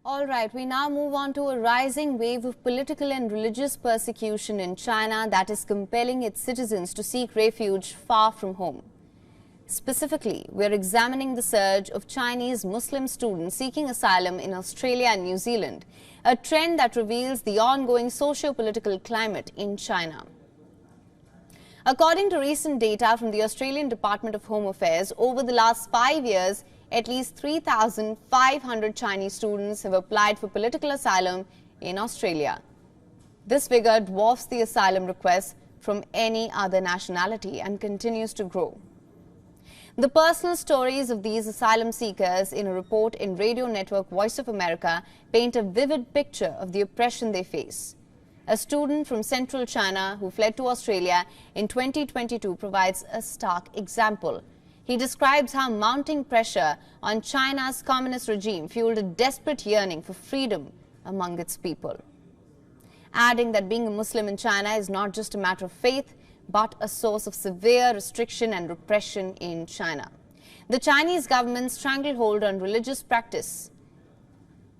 All right, we now move on to a rising wave of political and religious persecution in China that is compelling its citizens to seek refuge far from home. Specifically, we are examining the surge of Chinese Muslim students seeking asylum in Australia and New Zealand, a trend that reveals the ongoing socio-political climate in China. According to recent data from the Australian Department of Home Affairs, over the last 5 years, at least 3,500 Chinese students have applied for political asylum in Australia. This figure dwarfs the asylum requests from any other nationality and continues to grow. The personal stories of these asylum seekers in a report in radio network Voice of America paint a vivid picture of the oppression they face. A student from central China who fled to Australia in 2022 provides a stark example. He describes how mounting pressure on China's communist regime fueled a desperate yearning for freedom among its people, adding that being a Muslim in China is not just a matter of faith, but a source of severe restriction and repression in China. The Chinese government's stranglehold on religious practice,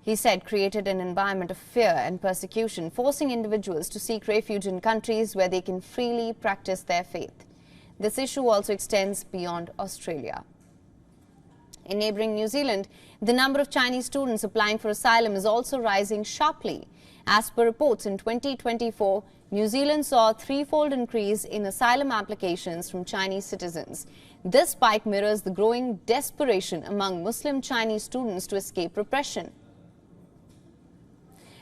he said, created an environment of fear and persecution, forcing individuals to seek refuge in countries where they can freely practice their faith. This issue also extends beyond Australia. In neighbouring New Zealand, the number of Chinese students applying for asylum is also rising sharply. As per reports, in 2024, New Zealand saw a threefold increase in asylum applications from Chinese citizens. This spike mirrors the growing desperation among Muslim Chinese students to escape repression.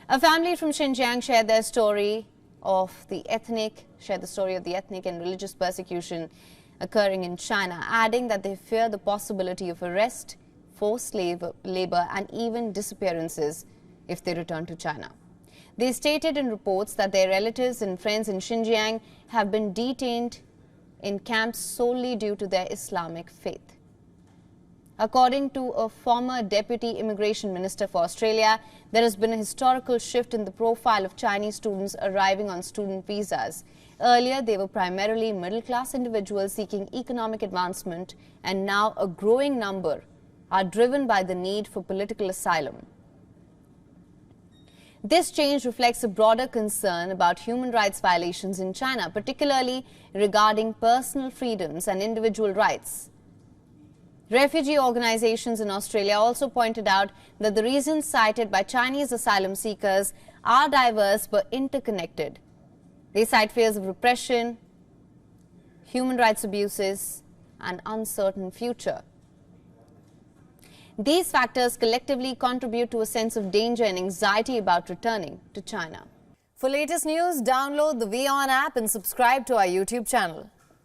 A family from Xinjiang shared the story of the ethnic and religious persecution occurring in China, adding that they fear the possibility of arrest, forced labor, and even disappearances if they return to China. They stated in reports that their relatives and friends in Xinjiang have been detained in camps solely due to their Islamic faith. According to a former Deputy Immigration Minister for Australia, there has been a historical shift in the profile of Chinese students arriving on student visas. Earlier, they were primarily middle-class individuals seeking economic advancement, and now a growing number are driven by the need for political asylum. This change reflects a broader concern about human rights violations in China, particularly regarding personal freedoms and individual rights. Refugee organizations in Australia also pointed out that the reasons cited by Chinese asylum seekers are diverse but interconnected. They cite fears of repression, human rights abuses, and uncertain future. These factors collectively contribute to a sense of danger and anxiety about returning to China. For latest news, download the WION app and subscribe to our YouTube channel.